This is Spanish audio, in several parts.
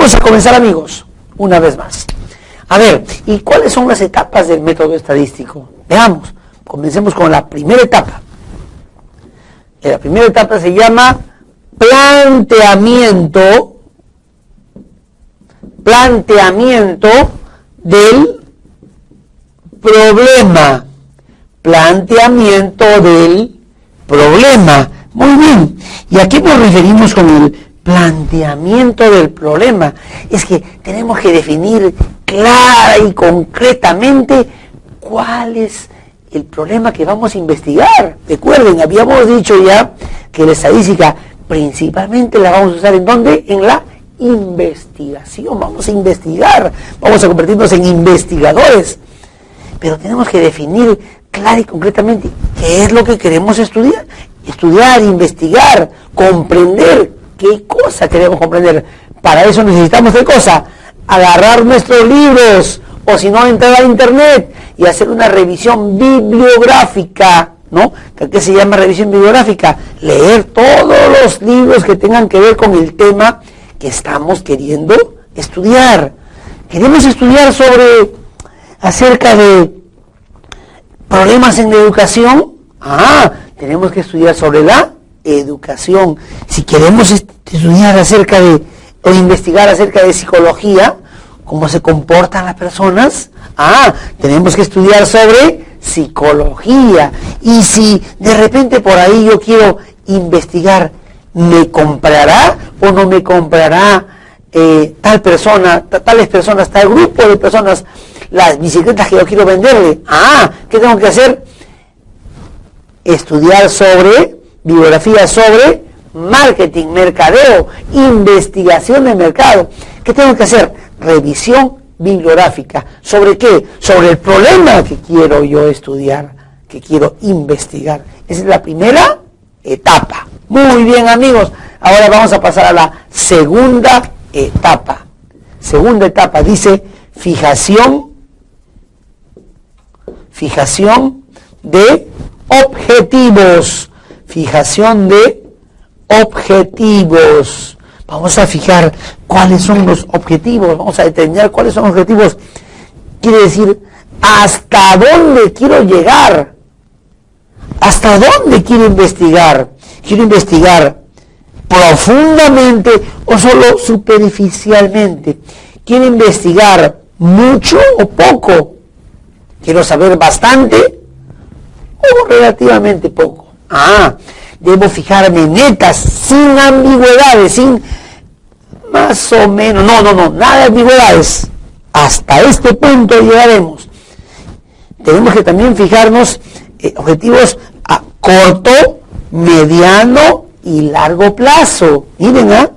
Vamos a comenzar, amigos, una vez más. A ver, ¿y cuáles son las etapas del método estadístico? Veamos, comencemos con la primera etapa. La primera etapa se llama planteamiento del problema. Planteamiento del problema. Muy bien. ¿Y a qué nos referimos con el planteamiento del problema? Es que tenemos que definir clara y concretamente cuál es el problema que vamos a investigar. Recuerden, habíamos dicho ya que la estadística principalmente la vamos a usar ¿en dónde? En la investigación. Vamos a investigar, vamos a convertirnos en investigadores. Pero tenemos que definir clara y concretamente qué es lo que queremos estudiar. Estudiar, investigar, comprender qué cosa queremos comprender. Para eso necesitamos ¿qué cosa? Agarrar nuestros libros, o si no, entrar a internet y hacer una revisión bibliográfica, ¿no? ¿Qué se llama revisión bibliográfica? Leer todos los libros que tengan que ver con el tema que estamos queriendo estudiar. Queremos estudiar acerca de problemas en la educación. Tenemos que estudiar sobre la educación. Si queremos estudiar o investigar acerca de psicología, cómo se comportan las personas, tenemos que estudiar sobre psicología. Y si de repente por ahí yo quiero investigar, ¿me comprará o no me comprará tal persona, tales personas, tal grupo de personas, las bicicletas que yo quiero venderle? ¿Qué tengo que hacer? Estudiar bibliografía sobre marketing, mercadeo, investigación de mercado. ¿Qué tengo que hacer? Revisión bibliográfica. ¿Sobre qué? Sobre el problema que quiero yo estudiar, que quiero investigar. Esa es la primera etapa. Muy bien, amigos. Ahora vamos a pasar a la segunda etapa. Segunda etapa dice fijación de objetivos. Fijación de objetivos. Vamos a fijar cuáles son los objetivos. Vamos a determinar cuáles son los objetivos. Quiere decir, ¿hasta dónde quiero llegar? ¿Hasta dónde quiero investigar? ¿Quiero investigar profundamente o solo superficialmente? ¿Quiero investigar mucho o poco? ¿Quiero saber bastante o relativamente poco? Debo fijarme metas sin ambigüedades, sin más o menos, no, nada de ambigüedades. Hasta este punto llegaremos. Tenemos que también fijarnos objetivos a corto, mediano y largo plazo. Miren,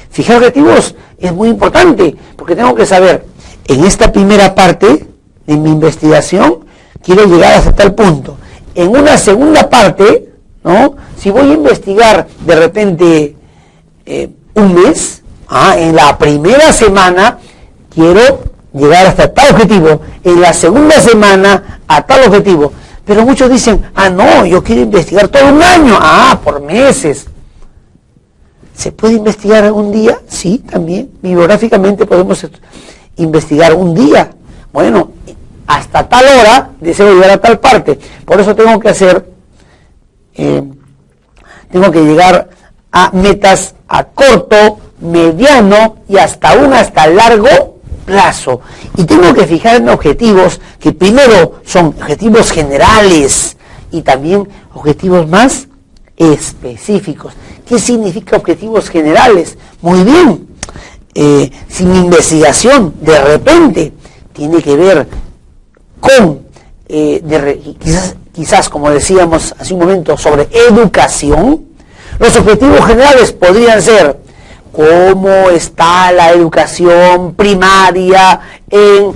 fijar objetivos es muy importante, porque tengo que saber, en esta primera parte de mi investigación, quiero llegar hasta tal punto. En una segunda parte, ¿no? Si voy a investigar de repente un mes, en la primera semana quiero llegar hasta tal objetivo, en la segunda semana a tal objetivo. Pero muchos dicen, no, yo quiero investigar todo un año, por meses. ¿Se puede investigar un día? Sí, también. Bibliográficamente podemos investigar un día. Bueno, hasta tal hora deseo llegar a tal parte. Por eso tengo que llegar a metas a corto, mediano y hasta largo plazo. Y tengo que fijarme objetivos que primero son objetivos generales y también objetivos más específicos. ¿Qué significa objetivos generales? Muy bien, si mi investigación de repente tiene que ver con, quizás como decíamos hace un momento, sobre educación, los objetivos generales podrían ser cómo está la educación primaria en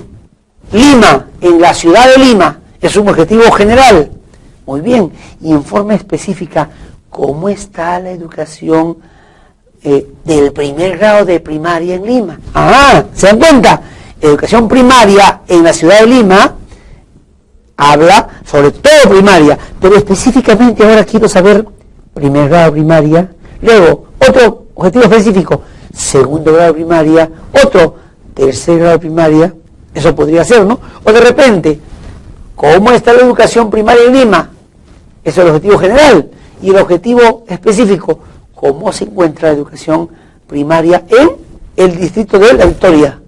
Lima, en la ciudad de Lima. Es un objetivo general. Muy bien. Y en forma específica, ¿cómo está la educación del primer grado de primaria en Lima? ¿Se dan cuenta? Educación primaria en la ciudad de Lima habla sobre todo primaria, pero específicamente ahora quiero saber primer grado primaria. Luego, otro objetivo específico, segundo grado de primaria, otro tercer grado de primaria, eso podría ser, ¿no? O de repente, ¿cómo está la educación primaria en Lima? Eso es el objetivo general. Y el objetivo específico, ¿cómo se encuentra la educación primaria en el distrito de La Victoria?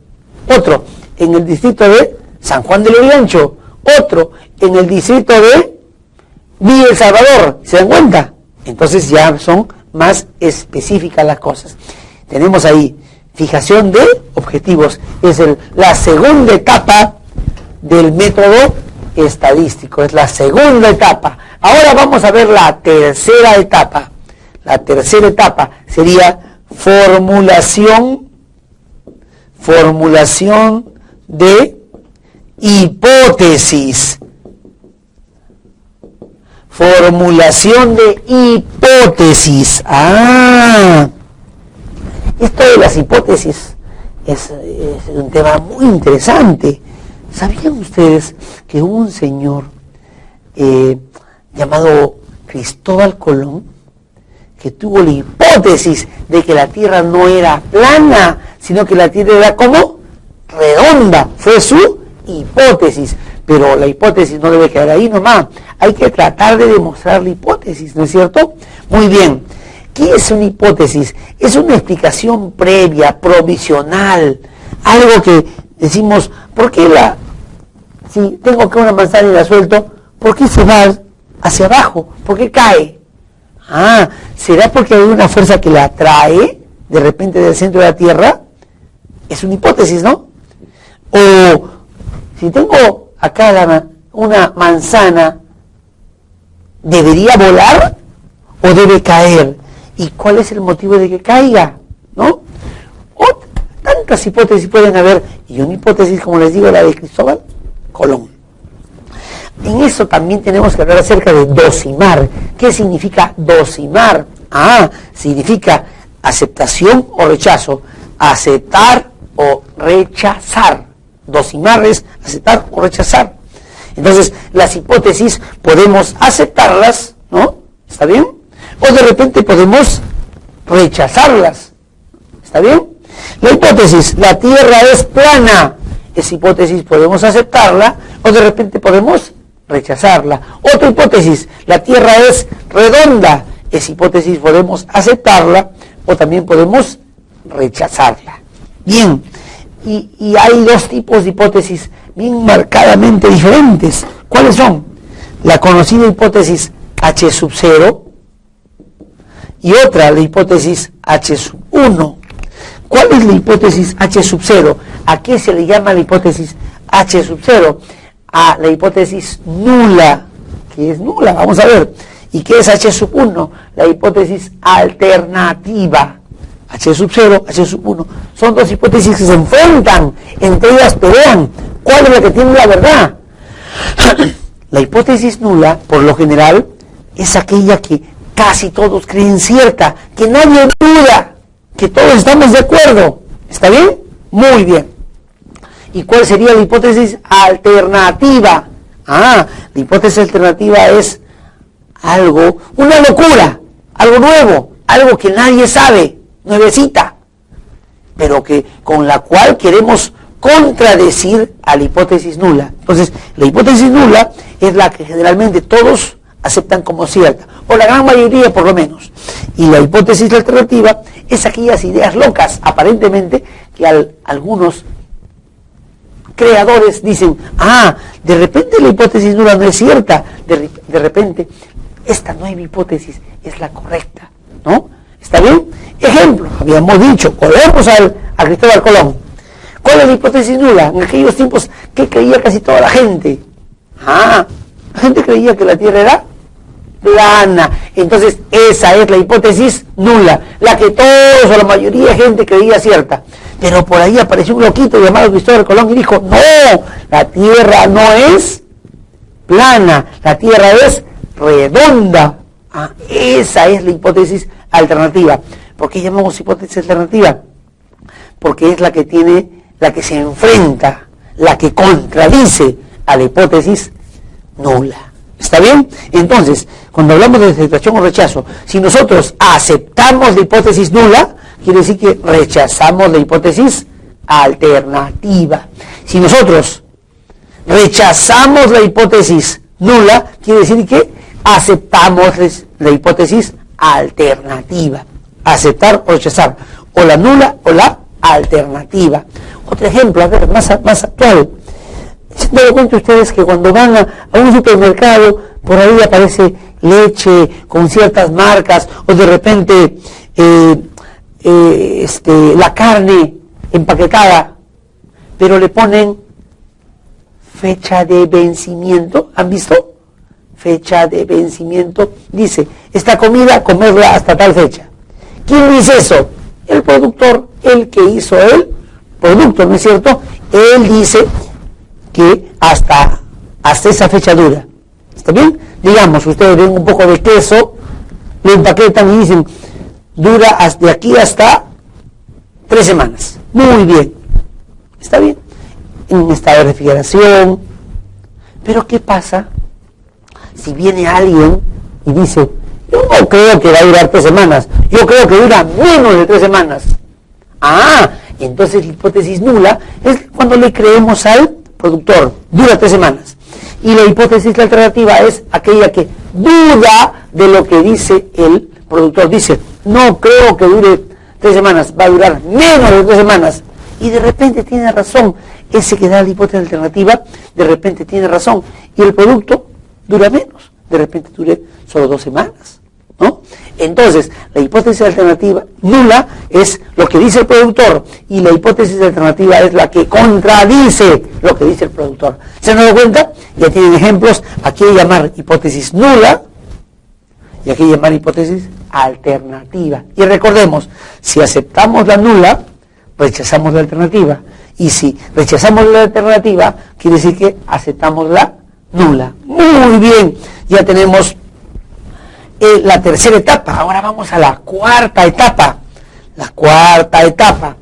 Otro, en el distrito de San Juan de Lurigancho. Otro, en el distrito de Villa El Salvador. ¿Se dan cuenta? Entonces ya son más específicas las cosas. Tenemos ahí fijación de objetivos. Es la segunda etapa del método estadístico. Es la segunda etapa. Ahora vamos a ver la tercera etapa. La tercera etapa sería formulación de hipótesis. Formulación de hipótesis. Esto de las hipótesis es un tema muy interesante. ¿Sabían ustedes que hubo un señor llamado Cristóbal Colón que tuvo la hipótesis de que la Tierra no era plana, sino que la Tierra era como redonda? Fue su hipótesis. Pero la hipótesis no debe quedar ahí nomás. Hay que tratar de demostrar la hipótesis, ¿no es cierto? Muy bien. ¿Qué es una hipótesis? Es una explicación previa, provisional. Algo que decimos, ¿por qué si tengo acá una manzana y la suelto, ¿por qué se va hacia abajo? ¿Por qué cae? ¿Será porque hay una fuerza que la atrae de repente del centro de la Tierra? Es una hipótesis, ¿no? O si tengo acá una manzana, ¿debería volar o debe caer? ¿Y cuál es el motivo de que caiga? ¿No? Tantas hipótesis pueden haber, y una hipótesis, como les digo, la de Cristóbal Colón. En eso también tenemos que hablar acerca de dosimar. ¿Qué significa dosimar? Significa aceptación o rechazo, aceptar o rechazar. Dosimar es aceptar o rechazar. Entonces, las hipótesis podemos aceptarlas, ¿no? ¿Está bien? O de repente podemos rechazarlas. ¿Está bien? La hipótesis, la Tierra es plana. Esa hipótesis podemos aceptarla o de repente podemos rechazarla. Otra hipótesis, la Tierra es redonda. Esa hipótesis podemos aceptarla o también podemos rechazarla. Bien. Y hay dos tipos de hipótesis bien marcadamente diferentes. ¿Cuáles son? La conocida hipótesis H sub 0 y otra, la hipótesis H sub 1. ¿Cuál es la hipótesis H sub 0? ¿A qué se le llama la hipótesis H sub 0? A la hipótesis nula, que es nula, vamos a ver. ¿Y qué es H sub 1? La hipótesis alternativa. H sub 0, H sub 1. Son dos hipótesis que se enfrentan, entre ellas pelean. ¿Cuál es la que tiene la verdad? La hipótesis nula, por lo general, es aquella que casi todos creen cierta, que nadie duda, que todos estamos de acuerdo. ¿Está bien? Muy bien. ¿Y cuál sería la hipótesis alternativa? La hipótesis alternativa es algo, una locura, algo nuevo, algo que nadie sabe, nuevecita, pero que con la cual queremos contradecir a la hipótesis nula. Entonces, la hipótesis nula es la que generalmente todos aceptan como cierta, o la gran mayoría por lo menos. Y la hipótesis alternativa es aquellas ideas locas, aparentemente, que algunos creadores dicen, de repente la hipótesis nula no es cierta, de repente esta nueva hipótesis es la correcta, ¿no? ¿Está bien? Ejemplo, habíamos dicho, volvemos a Cristóbal Colón. ¿Cuál es la hipótesis nula? En aquellos tiempos, ¿qué creía casi toda la gente? La gente creía que la Tierra era plana. Entonces, esa es la hipótesis nula, la que todos o la mayoría de gente creía cierta. Pero por ahí apareció un loquito llamado Cristóbal Colón y dijo, no, la Tierra no es plana, la Tierra es redonda. Esa es la hipótesis alternativa. ¿Por qué llamamos hipótesis alternativa? Porque es la que se enfrenta, la que contradice a la hipótesis nula. ¿Está bien? Entonces, cuando hablamos de aceptación o rechazo, si nosotros aceptamos la hipótesis nula, quiere decir que rechazamos la hipótesis alternativa. Si nosotros rechazamos la hipótesis nula, quiere decir que aceptamos la hipótesis alternativa. Aceptar o rechazar, o la nula o la alternativa. Otro ejemplo, a ver, más actual. ¿Se han dado cuenta ustedes que cuando van a un supermercado, por ahí aparece leche con ciertas marcas, o de repente la carne empaquetada, pero le ponen fecha de vencimiento? ¿Han visto? Fecha de vencimiento. Dice, esta comida, comerla hasta tal fecha. ¿Quién dice eso? El productor, el que hizo el producto, ¿no es cierto? Él dice que hasta esa fecha dura. ¿Está bien? Digamos, ustedes ven un poco de queso, lo empaquetan y dicen, dura de aquí hasta 3 semanas. Muy bien. ¿Está bien? En estado de refrigeración. Pero ¿qué pasa si viene alguien y dice, yo no creo que va a durar 3 semanas, yo creo que dura menos de 3 semanas? Entonces la hipótesis nula es cuando le creemos al productor, dura 3 semanas. Y la hipótesis alternativa es aquella que duda de lo que dice el productor. Dice, no creo que dure 3 semanas, va a durar menos de 3 semanas. Y de repente tiene razón, ese que da la hipótesis alternativa, de repente tiene razón. Y el producto dura menos, de repente dure solo 2 semanas, ¿no? Entonces, la hipótesis alternativa nula es lo que dice el productor, y la hipótesis alternativa es la que contradice lo que dice el productor. ¿Se han dado cuenta? Ya tienen ejemplos. Aquí hay que llamar hipótesis nula y aquí hay que llamar hipótesis alternativa. Y recordemos, si aceptamos la nula, rechazamos la alternativa. Y si rechazamos la alternativa, quiere decir que aceptamos la nula. Muy bien, ya tenemos la tercera etapa. Ahora vamos a la cuarta etapa. La cuarta etapa.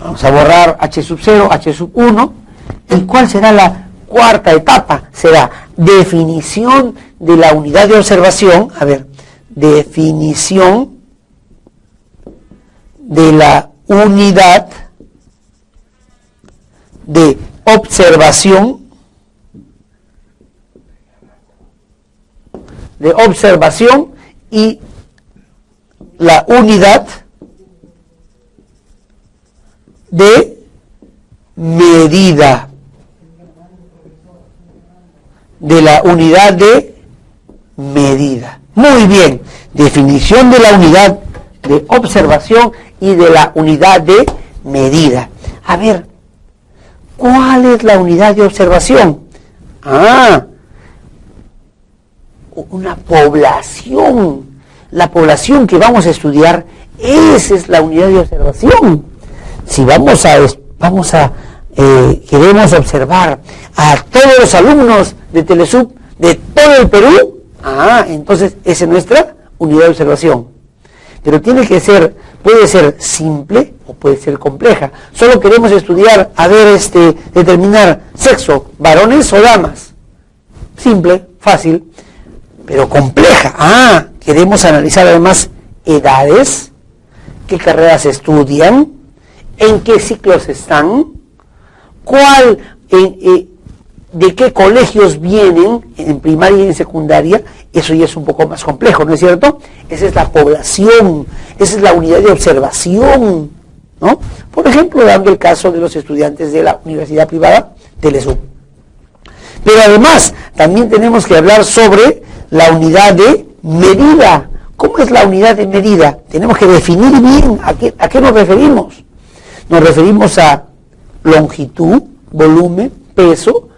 Vamos a borrar H0, H1. ¿Y cuál será la cuarta etapa? Será definición de la unidad de observación. A ver, definición de la unidad de observación y la unidad de medida. De la unidad de medida. Muy bien, definición de la unidad de observación y de la unidad de medida. A ver, ¿cuál es la unidad de observación? Una población. La población que vamos a estudiar, esa es la unidad de observación. Si queremos observar a todos los alumnos de Telesub de todo el Perú, entonces esa es nuestra unidad de observación. Pero puede ser simple o puede ser compleja. Solo queremos estudiar, determinar sexo, varones o damas. Simple, fácil, pero compleja. Queremos analizar además edades, qué carreras estudian, en qué ciclos están, de qué colegios vienen en primaria y en secundaria. Eso ya es un poco más complejo, ¿no es cierto? Esa es la población, esa es la unidad de observación, ¿no? Por ejemplo, dando el caso de los estudiantes de la universidad privada Telesub. Pero además, también tenemos que hablar sobre la unidad de medida. ¿Cómo es la unidad de medida? Tenemos que definir bien a qué nos referimos. Nos referimos a longitud, volumen, peso,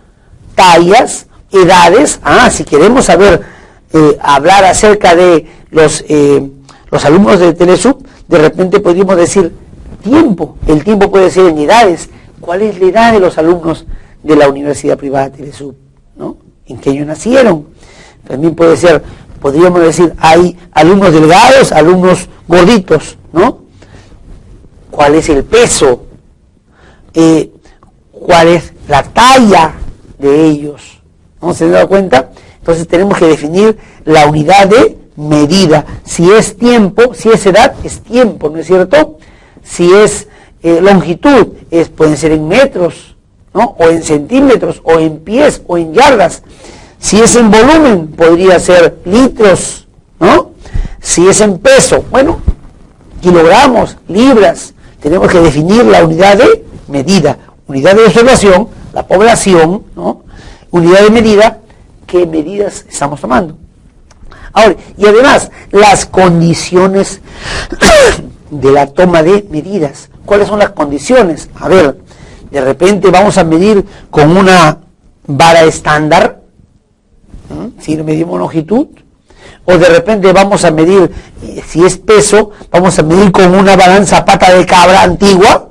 tallas, edades. Si queremos hablar acerca de los alumnos de Telesub, de repente podríamos decir tiempo. El tiempo puede ser en edades. ¿Cuál es la edad de los alumnos de la universidad privada Telesub? ¿No? ¿En qué año nacieron? También podríamos decir, hay alumnos delgados, alumnos gorditos, ¿no? ¿Cuál es el peso? ¿Cuál es la talla de ellos? ¿No se han dado cuenta? Entonces tenemos que definir la unidad de medida. Si es tiempo, si es edad, es tiempo, ¿no es cierto? Si es longitud, pueden ser en metros, ¿no? O en centímetros, o en pies, o en yardas. Si es en volumen, podría ser litros, ¿no? Si es en peso, bueno, kilogramos, libras. Tenemos que definir la unidad de medida, unidad de observación, la población, ¿no? Unidad de medida, ¿qué medidas estamos tomando? Ahora, y además, las condiciones de la toma de medidas. ¿Cuáles son las condiciones? A ver, de repente vamos a medir con una vara estándar, si medimos longitud, o de repente vamos a medir, si es peso, vamos a medir con una balanza pata de cabra antigua,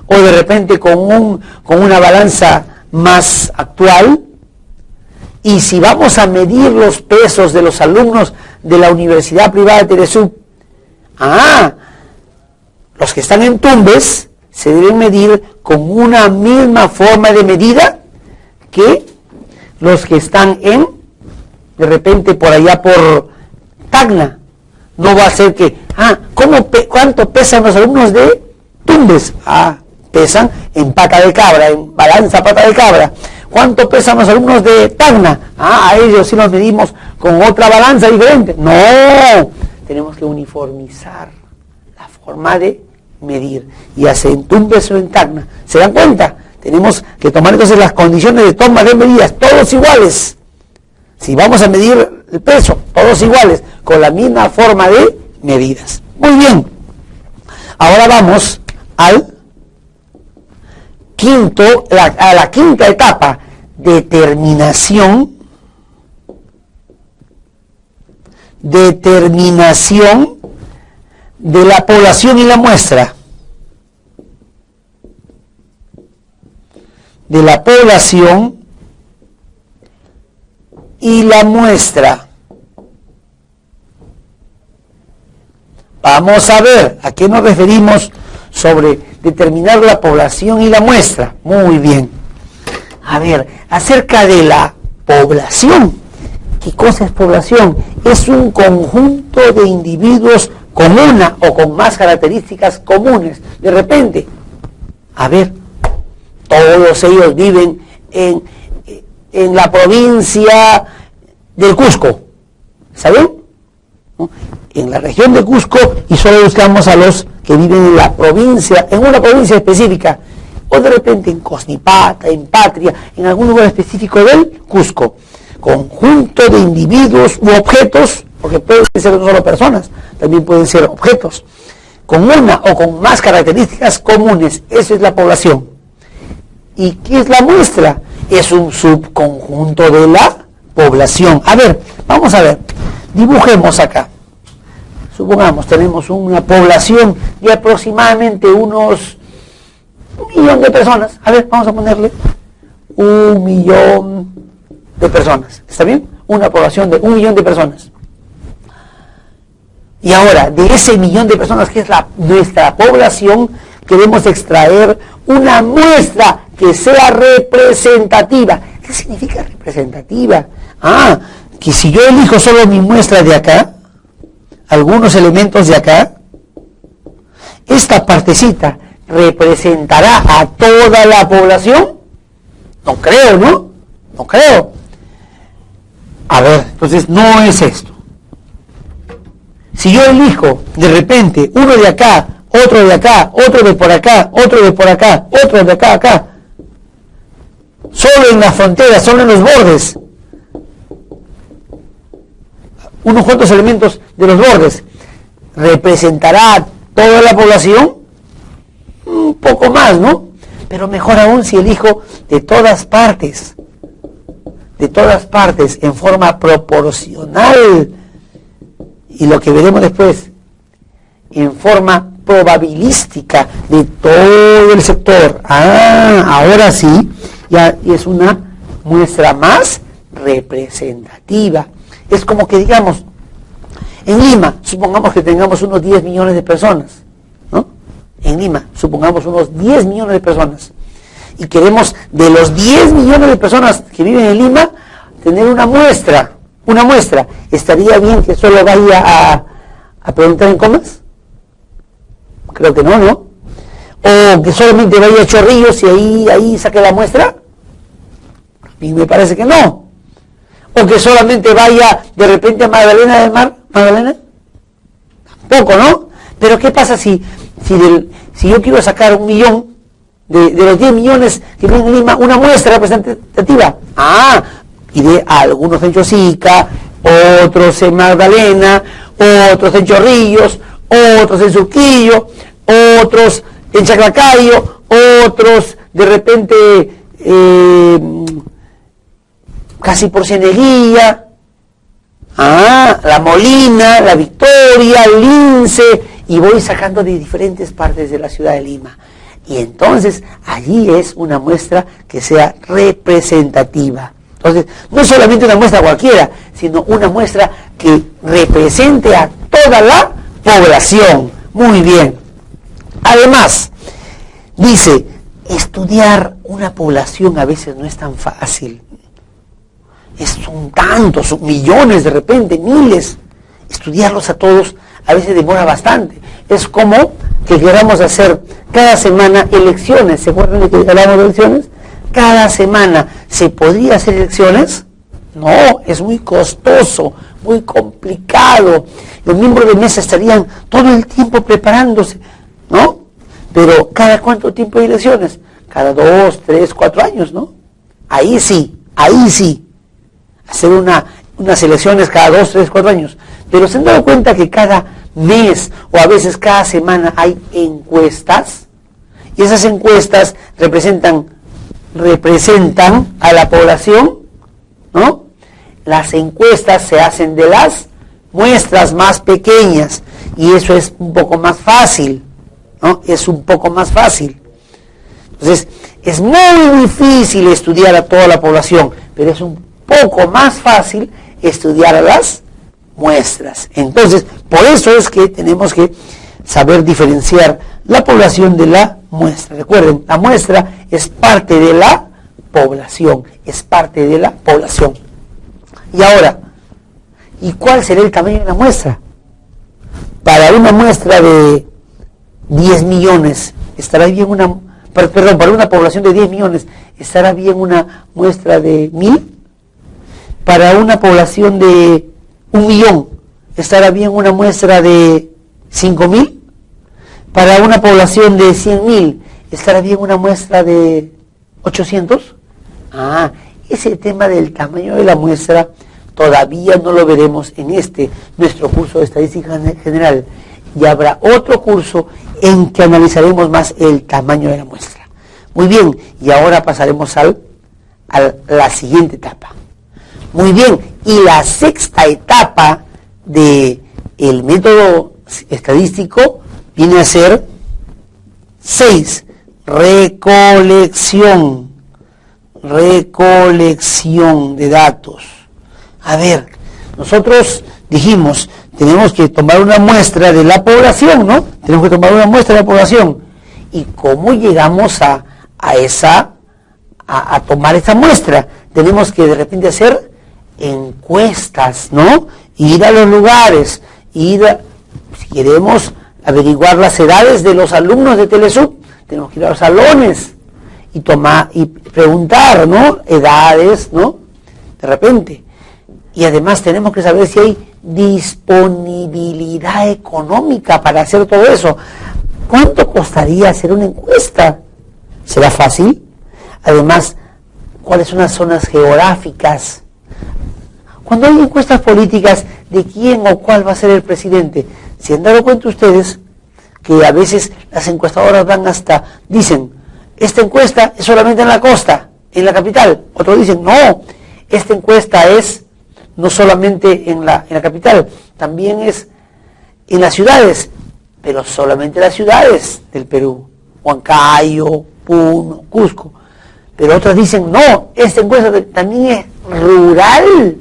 o de repente con una balanza más actual. Y si vamos a medir los pesos de los alumnos de la Universidad Privada de Teresú, los que están en Tumbes se deben medir con una misma forma de medida que los que están de repente por allá por Tacna. No va a ser que, ¿cuánto pesan los alumnos de Tumbes? Pesan en pata de cabra, en balanza pata de cabra. ¿Cuánto pesan los alumnos de Tacna? A ellos sí los medimos con otra balanza diferente. No, tenemos que uniformizar la forma de medir, ya sea en Tumbes o en Tacna. ¿Se dan cuenta? Tenemos que tomar entonces las condiciones de toma de medidas, todos iguales. Si vamos a medir el peso, todos iguales, con la misma forma de medidas. Muy bien. Ahora vamos al a la quinta etapa, determinación de la población y la muestra. De la población y la muestra. Vamos a ver a qué nos referimos sobre determinar la población y la muestra. Muy bien. A ver, acerca de la población. ¿Qué cosa es población? Es un conjunto de individuos con una o con más características comunes. De repente, a ver, todos ellos viven en la provincia del Cusco. ¿Saben? ¿No? En la región de Cusco, y solo buscamos a los que viven en la provincia, en una provincia específica, o de repente en Cosnipata, en Patria, en algún lugar específico del Cusco. Conjunto de individuos u objetos, porque pueden ser no solo personas, también pueden ser objetos, con una o con más características comunes. Eso es la población. ¿Y qué es la muestra? Es un subconjunto de la población. A ver, vamos a ver, dibujemos acá. Supongamos, tenemos una población de aproximadamente unos 1 millón de personas. A ver, vamos a ponerle 1 millón de personas. ¿Está bien? Una población de 1 millón de personas. Y ahora, de ese 1 millón de personas que es nuestra población, queremos extraer una muestra que sea representativa. ¿Qué significa representativa? Que si yo elijo solo mi muestra de acá, algunos elementos de acá, esta partecita representará a toda la población. No creo, ¿no? No creo. A ver, entonces no es esto. Si yo elijo de repente uno de acá, otro de acá, otro de por acá, otro de por acá, otro de acá, acá, solo en la frontera, solo en los bordes, unos cuantos elementos de los bordes, ¿representará a toda la población? Un poco más, ¿no? Pero mejor aún si elijo de todas partes, en forma proporcional, y lo que veremos después, en forma probabilística de todo el sector. Ahora sí, ya es una muestra más representativa. Es como que digamos, en Lima, supongamos que tengamos unos 10 millones de personas, ¿no? En Lima, supongamos unos 10 millones de personas. Y queremos, de los 10 millones de personas que viven en Lima, tener una muestra una muestra. ¿Estaría bien que solo vaya a preguntar en comas? Creo que no, ¿no? O que solamente vaya a Chorrillos y ahí saque la muestra. Y me parece que no. O que solamente vaya de repente a Magdalena del Mar. ¿Magdalena? Tampoco, ¿no? Pero ¿qué pasa si yo quiero sacar 1 millón de los 10 millones que vienen en Lima, una muestra representativa? Iré a algunos en Chosica, otros en Magdalena, otros en Chorrillos, otros en Surquillo, otros en Chaclacayo, otros de repente casi por Cieneguilla, La Molina, La Victoria, Lince, y voy sacando de diferentes partes de la ciudad de Lima. Y entonces allí es una muestra que sea representativa. Entonces, no solamente una muestra cualquiera, sino una muestra que represente a toda la población. Muy bien. Además, dice, estudiar una población a veces no es tan fácil. Son tantos, son millones de repente, miles. Estudiarlos a todos a veces demora bastante. Es como que queramos hacer cada semana elecciones. ¿Se acuerdan de que hablamos de elecciones? Cada semana, ¿se podría hacer elecciones? No, es muy costoso, muy complicado. Los miembros de mesa estarían todo el tiempo preparándose, ¿no? Pero ¿cada cuánto tiempo hay elecciones? Cada 2, 3, 4 años, ¿no? Ahí sí. Hacer unas elecciones cada 2, 3, 4 años. Pero ¿se han dado cuenta que cada mes o a veces cada semana hay encuestas? Y esas encuestas representan a la población, ¿no? Las encuestas se hacen de las muestras más pequeñas y eso es un poco más fácil, ¿no? Es un poco más fácil. Entonces, es muy difícil estudiar a toda la población, pero es un poco más fácil estudiar a las muestras. Entonces, por eso es que tenemos que saber diferenciar la población de la muestra. Recuerden, la muestra es parte de la población, Y ahora, ¿y cuál será el tamaño de la muestra? Para una muestra de 10 millones, ¿estará bien para una población de 10 millones, ¿estará bien una muestra de 1000? Para una población de 1 millón, ¿estará bien una muestra de 5000? Para una población de 100.000, ¿estará bien una muestra de 800? Ese tema del tamaño de la muestra todavía no lo veremos en nuestro curso de Estadística General. Y habrá otro curso en que analizaremos más el tamaño de la muestra. Muy bien, y ahora pasaremos a la siguiente etapa. Muy bien, y la sexta etapa del método estadístico viene a ser 6, recolección de datos. A ver, nosotros dijimos, tenemos que tomar una muestra de la población, ¿no? Tenemos que tomar una muestra de la población. ¿Y cómo llegamos a tomar esa muestra? Tenemos que de repente hacer encuestas, ¿no? Ir a los lugares, si queremos averiguar las edades de los alumnos de Telesub, tenemos que ir a los salones y preguntar, ¿no? Edades, ¿no? De repente. Y además tenemos que saber si hay disponibilidad económica para hacer todo eso. ¿Cuánto costaría hacer una encuesta? ¿Será fácil? Además, ¿cuáles son las zonas geográficas? Cuando hay encuestas políticas de quién o cuál va a ser el presidente, ¿se han dado cuenta ustedes que a veces las encuestadoras dicen, esta encuesta es solamente en la costa, en la capital? Otros dicen, no, esta encuesta es no solamente en la capital, también es en las ciudades, pero solamente las ciudades del Perú, Huancayo, Puno, Cusco. Pero otras dicen, no, esta encuesta también es rural.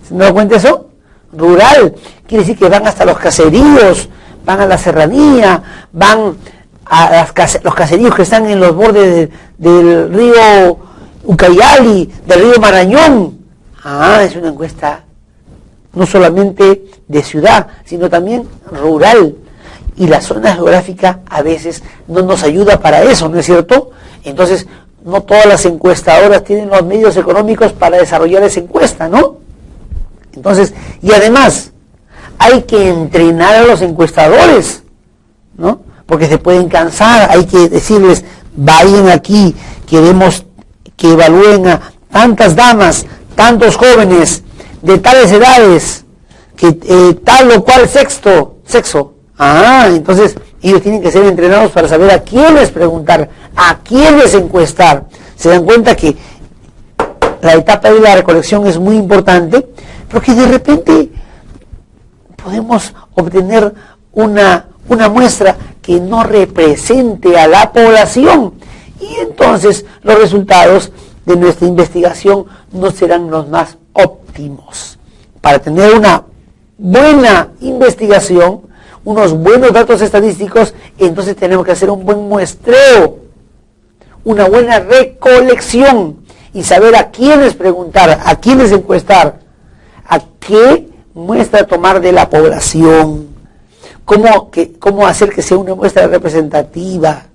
¿Se han dado cuenta de eso? Rural. Quiere decir que van hasta los caseríos, van a la serranía, van a los caseríos que están en los bordes del río Ucayali, del río Marañón. Es una encuesta no solamente de ciudad, sino también rural. Y la zona geográfica a veces no nos ayuda para eso, ¿no es cierto? Entonces, no todas las encuestadoras tienen los medios económicos para desarrollar esa encuesta, ¿no? Entonces, y además, hay que entrenar a los encuestadores, ¿no? Porque se pueden cansar, hay que decirles, vayan aquí, queremos que evalúen a tantas damas, tantos jóvenes, de tales edades, que tal o cual sexo. Entonces ellos tienen que ser entrenados para saber a quiénes preguntar, a quiénes encuestar. Se dan cuenta que la etapa de la recolección es muy importante, porque de repente podemos obtener una muestra que no represente a la población, y entonces los resultados de nuestra investigación no serán los más óptimos. Para tener una buena investigación, unos buenos datos estadísticos, entonces tenemos que hacer un buen muestreo, una buena recolección y saber a quiénes preguntar, a quiénes encuestar, a qué muestra tomar de la población, cómo hacer que sea una muestra representativa,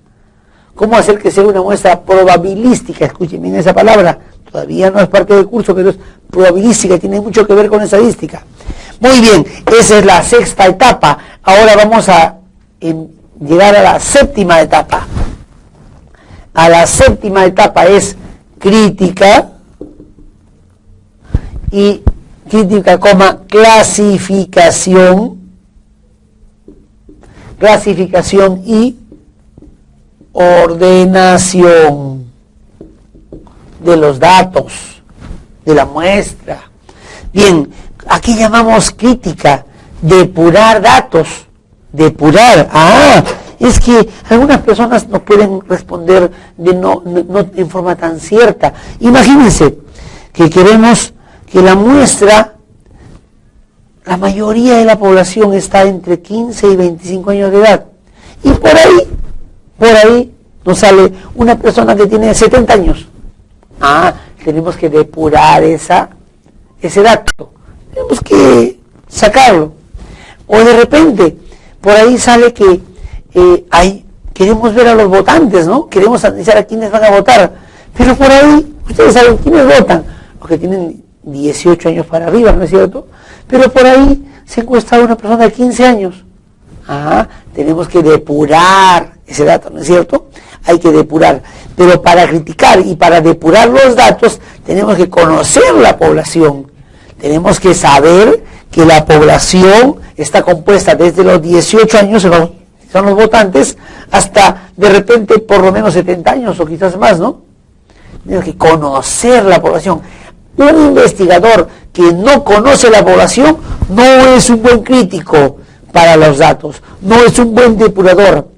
cómo hacer que sea una muestra probabilística. Escuchen bien esa palabra, todavía no es parte del curso, pero es probabilística, tiene mucho que ver con estadística. Muy bien, esa es la sexta etapa. Ahora vamos a llegar a la séptima etapa. A la séptima etapa es crítica, y crítica, clasificación y ordenación de los datos, de la muestra. Bien, aquí llamamos crítica, depurar datos, depurar. Es que algunas personas no pueden responder no en forma tan cierta. Imagínense que queremos que la muestra, la mayoría de la población está entre 15 y 25 años de edad. Y por ahí nos sale una persona que tiene 70 años. Tenemos que depurar ese dato. Tenemos que sacarlo. O de repente, por ahí sale que queremos ver a los votantes, ¿no? Queremos analizar a quiénes van a votar. Pero por ahí, ustedes saben quiénes votan. Los que tienen 18 años para arriba, ¿no es cierto? Pero por ahí se encuesta a una persona de 15 años. Tenemos que depurar ese dato, ¿no es cierto? Hay que depurar. Pero para criticar y para depurar los datos, tenemos que conocer la población. Tenemos que saber que la población está compuesta desde los 18 años, son los votantes, hasta de repente por lo menos 70 años o quizás más, ¿no? Tenemos que conocer la población. Un investigador que no conoce la población no es un buen crítico para los datos, no es un buen depurador.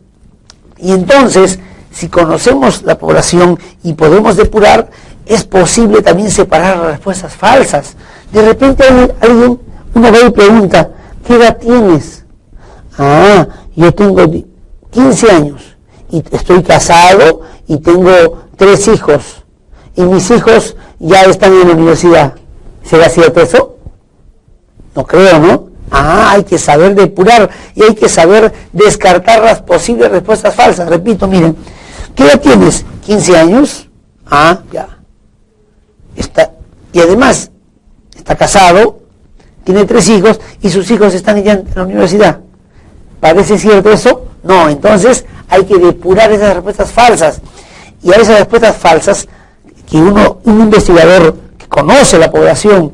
Y entonces, si conocemos la población y podemos depurar, es posible también separar las respuestas falsas. De repente uno va y pregunta, ¿qué edad tienes? Yo tengo 15 años y estoy casado y tengo 3 hijos y mis hijos ya están en la universidad. ¿Será cierto eso? No creo, ¿no? Hay que saber depurar y hay que saber descartar las posibles respuestas falsas. Repito, miren, ¿qué edad tienes? 15 años. Ya. Y además, está casado, tiene 3 hijos y sus hijos están ya en la universidad. ¿Parece cierto eso? No, entonces hay que depurar esas respuestas falsas. Y a esas respuestas falsas, que un investigador que conoce la población,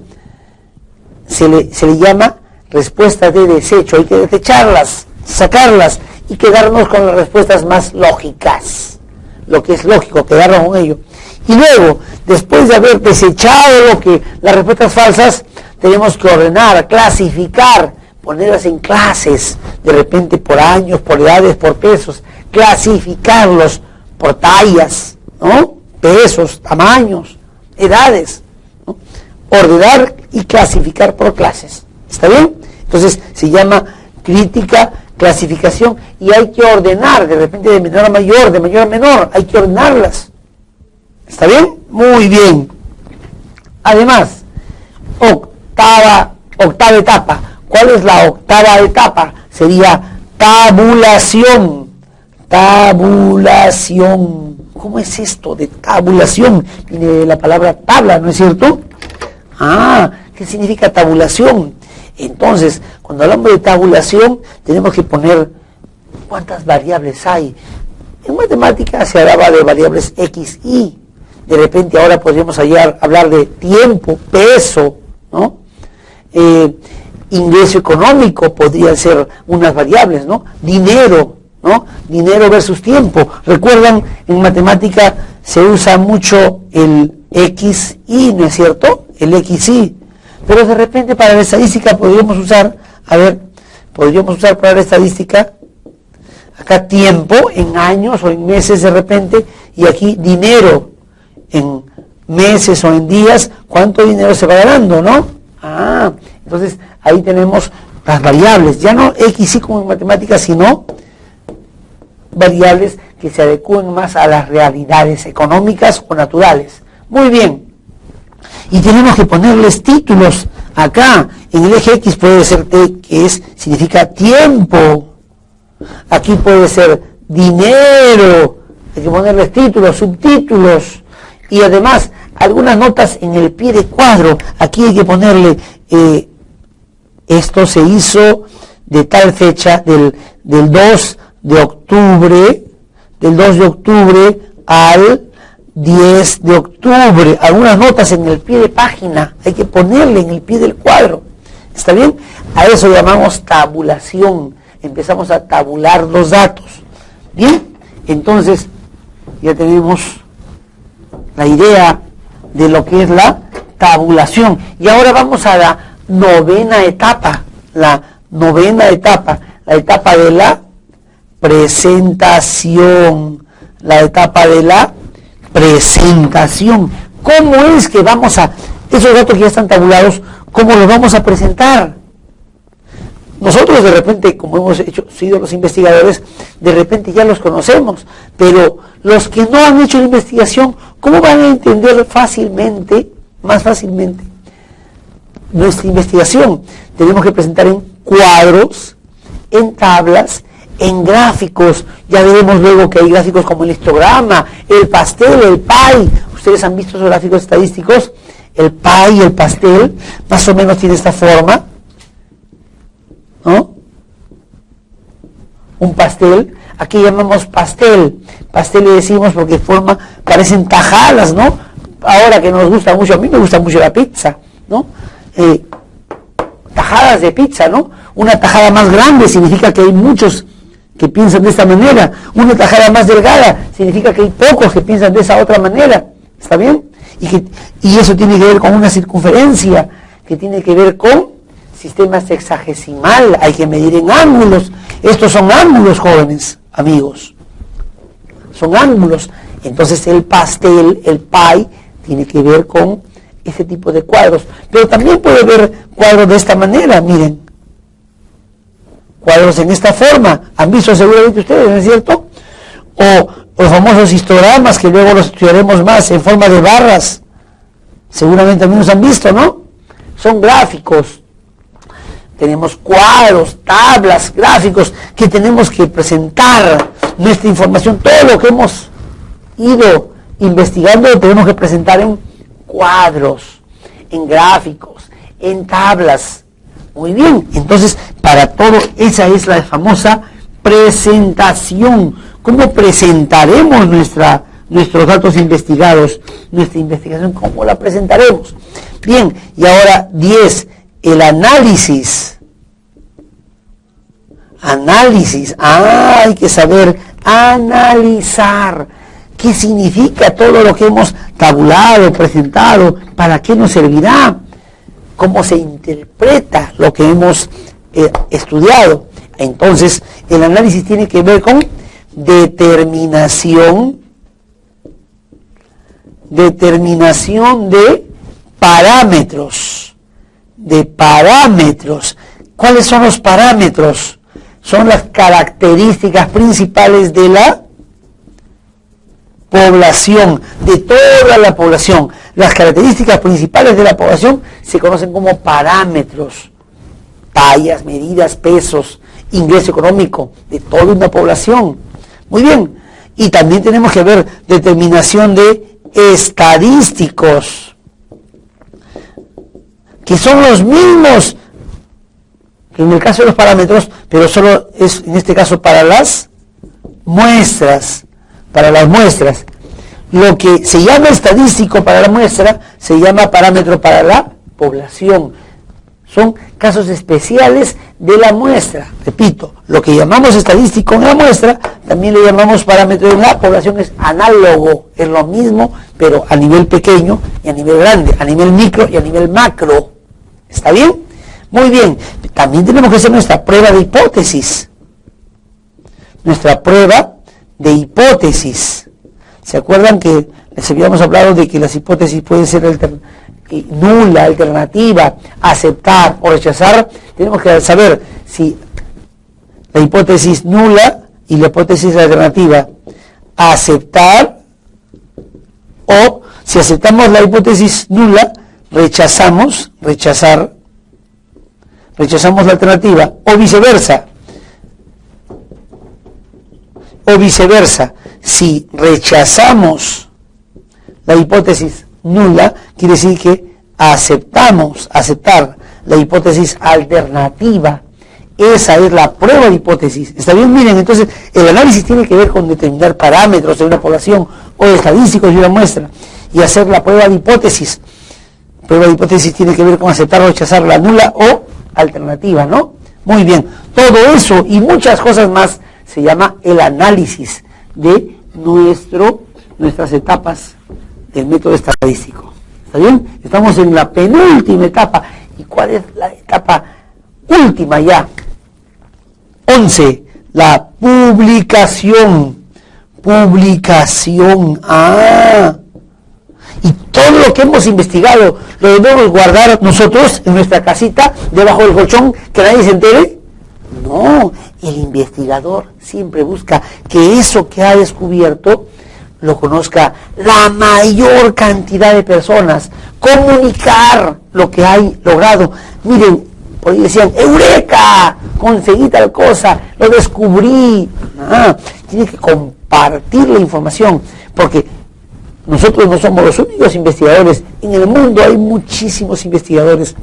se le llama respuestas de desecho. Hay que desecharlas, sacarlas y quedarnos con las respuestas más lógicas. Lo que es lógico, quedarnos con ello. Y luego, después de haber desechado las respuestas falsas, tenemos que ordenar, clasificar, ponerlas en clases, de repente por años, por edades, por pesos, clasificarlos por tallas, ¿no? Pesos, tamaños, edades, ¿no? Ordenar y clasificar por clases. ¿Está bien? Entonces se llama crítica, clasificación, y hay que ordenar, de repente de menor a mayor, de mayor a menor, hay que ordenarlas. ¿Está bien? Muy bien. Además, octava octava etapa. ¿Cuál es la octava etapa? Sería tabulación. Tabulación. ¿Cómo es esto de tabulación? Viene de la palabra tabla, ¿no es cierto? ¿Qué significa tabulación? Entonces, cuando hablamos de tabulación, tenemos que poner cuántas variables hay. En matemáticas se hablaba de variables X, Y. De repente ahora podríamos hablar de tiempo, peso, ¿no? Ingreso económico podrían ser unas variables, ¿no? Dinero, ¿no? Dinero versus tiempo. Recuerdan, en matemática se usa mucho el XY, ¿no es cierto? El XY. Pero de repente para la estadística podríamos usar para la estadística acá tiempo en años o en meses de repente, y aquí dinero en meses o en días, cuánto dinero se va ganando, ¿no? Entonces ahí tenemos las variables, ya no X y como en matemáticas, sino variables que se adecúen más a las realidades económicas o naturales. Muy bien. Y tenemos que ponerles títulos acá. En el eje X puede ser T, que significa tiempo. Aquí puede ser dinero. Hay que ponerles títulos, subtítulos. Y además, algunas notas en el pie de cuadro. Aquí hay que ponerle, esto se hizo de tal fecha, del 2 de octubre, al 10 de octubre, algunas notas en el pie de página, hay que ponerle en el pie del cuadro, ¿está bien? A eso llamamos tabulación, empezamos a tabular los datos, ¿bien? Entonces, ya tenemos la idea de lo que es la tabulación, y ahora vamos a la novena etapa, la etapa de la presentación, ¿Cómo es que vamos a, esos datos que ya están tabulados, cómo los vamos a presentar? Nosotros de repente, como hemos sido los investigadores, de repente ya los conocemos, pero los que no han hecho la investigación, ¿cómo van a entender más fácilmente nuestra investigación? Tenemos que presentar en cuadros, en tablas, en gráficos. Ya veremos luego que hay gráficos como el histograma, el pastel, el pie. Ustedes han visto esos gráficos estadísticos. El pie y el pastel más o menos tiene esta forma, ¿no? Un pastel. Aquí llamamos pastel. Pastel le decimos porque parecen tajadas, ¿no? Ahora que nos gusta mucho, a mí me gusta mucho la pizza, ¿no? Tajadas de pizza, ¿no? Una tajada más grande significa que hay muchos que piensan de esta manera. Una tajada más delgada significa que hay pocos que piensan de esa otra manera. ¿Está bien? Y eso tiene que ver con una circunferencia, que tiene que ver con sistema sexagesimal. Hay que medir en ángulos. Estos son ángulos, jóvenes, amigos. Son ángulos. Entonces el pastel, el pie, tiene que ver con ese tipo de cuadros. Pero también puede haber cuadros de esta manera, miren. Cuadros en esta forma, han visto seguramente ustedes, ¿no es cierto? O los famosos histogramas, que luego los estudiaremos más, en forma de barras, seguramente también los han visto, ¿no? Son gráficos, tenemos cuadros, tablas, gráficos, que tenemos que presentar nuestra información, todo lo que hemos ido investigando lo tenemos que presentar en cuadros, en gráficos, en tablas. Muy bien, entonces para todo esa es la famosa presentación. ¿Cómo presentaremos nuestros datos investigados? Nuestra investigación, ¿cómo la presentaremos? Bien, y ahora 10, el análisis. Hay que saber analizar. ¿Qué significa todo lo que hemos tabulado, presentado? ¿Para qué nos servirá? ¿Cómo se interpreta lo que hemos estudiado? Entonces, el análisis tiene que ver con determinación de parámetros. ¿Cuáles son los parámetros? Son las características principales de la población, de toda la población. Las características principales de la población se conocen como parámetros, tallas, medidas, pesos, ingreso económico de toda una población. Muy bien, y también tenemos que ver determinación de estadísticos, que son los mismos que en el caso de los parámetros, pero solo es en este caso para las muestras. Para las muestras. Lo que se llama estadístico para la muestra se llama parámetro para la población. Son casos especiales de la muestra. Repito, lo que llamamos estadístico en la muestra, también le llamamos parámetro en la población, es análogo, es lo mismo, pero a nivel pequeño y a nivel grande, a nivel micro y a nivel macro. ¿Está bien? Muy bien. También tenemos que hacer nuestra prueba de hipótesis. Nuestra prueba de hipótesis. ¿Se acuerdan que les habíamos hablado de que las hipótesis pueden ser nula, alternativa, aceptar o rechazar? Tenemos que saber si la hipótesis nula y la hipótesis alternativa, aceptar, o si aceptamos la hipótesis nula, rechazamos la alternativa, o viceversa. Si rechazamos la hipótesis nula, quiere decir que aceptar la hipótesis alternativa. Esa es la prueba de hipótesis. ¿Está bien? Miren, entonces el análisis tiene que ver con determinar parámetros de una población o estadísticos de una muestra y hacer la prueba de hipótesis. Prueba de hipótesis tiene que ver con aceptar o rechazar la nula o alternativa, ¿no? Muy bien. Todo eso y muchas cosas más se llama el análisis de nuestras etapas del método estadístico. ¿Está bien? Estamos en la penúltima etapa. ¿Y cuál es la etapa última ya? 11. La publicación. Y todo lo que hemos investigado lo debemos guardar nosotros en nuestra casita, debajo del colchón, que nadie se entere. No, el investigador siempre busca que eso que ha descubierto lo conozca la mayor cantidad de personas, comunicar lo que hay logrado. Miren, por ahí decían, ¡eureka! Conseguí tal cosa, lo descubrí. Tiene que compartir la información, porque nosotros no somos los únicos investigadores. En el mundo hay muchísimos investigadores.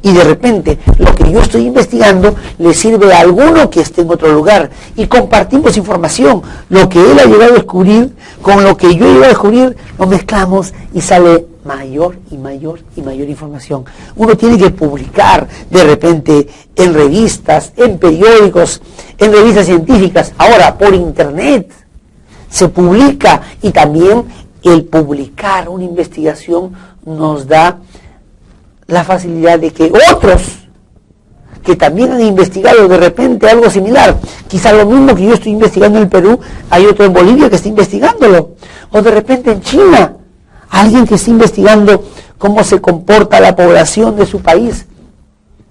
Y de repente, lo que yo estoy investigando le sirve a alguno que esté en otro lugar. Y compartimos información. Lo que él ha llegado a descubrir con lo que yo he llegado a descubrir, lo mezclamos y sale mayor y mayor y mayor información. Uno tiene que publicar de repente en revistas, en periódicos, en revistas científicas. Ahora, por internet se publica, y también el publicar una investigación nos da la facilidad de que otros que también han investigado de repente algo similar, quizá lo mismo que yo estoy investigando en el Perú, hay otro en Bolivia que está investigándolo, o de repente en China, alguien que está investigando cómo se comporta la población de su país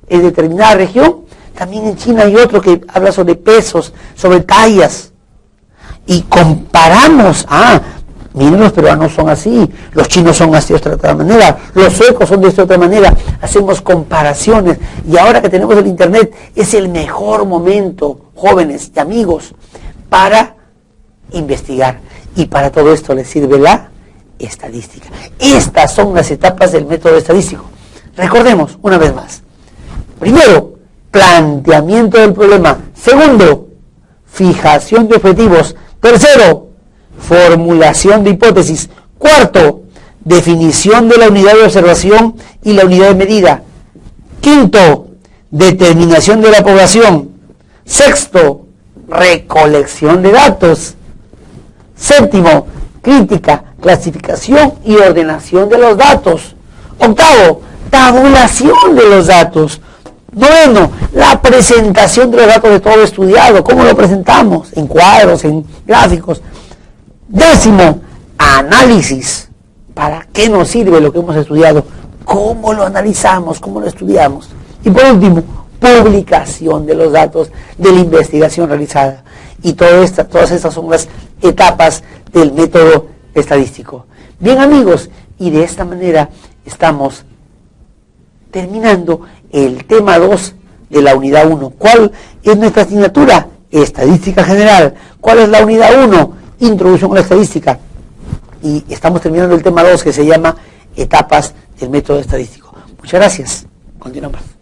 en determinada región. También en China hay otro que habla sobre pesos, sobre tallas, y comparamos. Miren, los peruanos son así, los chinos son así de otra manera, los suecos son de esta otra manera. Hacemos comparaciones, y ahora que tenemos el internet es el mejor momento, jóvenes y amigos, para investigar. Y para todo esto les sirve la estadística. Estas son las etapas del método estadístico. Recordemos una vez más. Primero, planteamiento del problema. Segundo, fijación de objetivos. Tercero, formulación de hipótesis. Cuarto, definición de la unidad de observación y la unidad de medida. Quinto, determinación de la población. Sexto, recolección de datos. Séptimo, crítica, clasificación y ordenación de los datos. Octavo, tabulación de los datos. Noveno, la presentación de los datos de todo estudiado. ¿Cómo lo presentamos? En cuadros, en gráficos. Décimo, análisis. ¿Para qué nos sirve lo que hemos estudiado? ¿Cómo lo analizamos? ¿Cómo lo estudiamos? Y por último, publicación de los datos de la investigación realizada. Y todas estas son las etapas del método estadístico. Bien, amigos, y de esta manera estamos terminando el tema 2 de la unidad 1. ¿Cuál es nuestra asignatura? Estadística general. ¿Cuál es la unidad 1? Introducción a la estadística. Y estamos terminando el tema 2, que se llama etapas del método estadístico. Muchas gracias. Continuamos.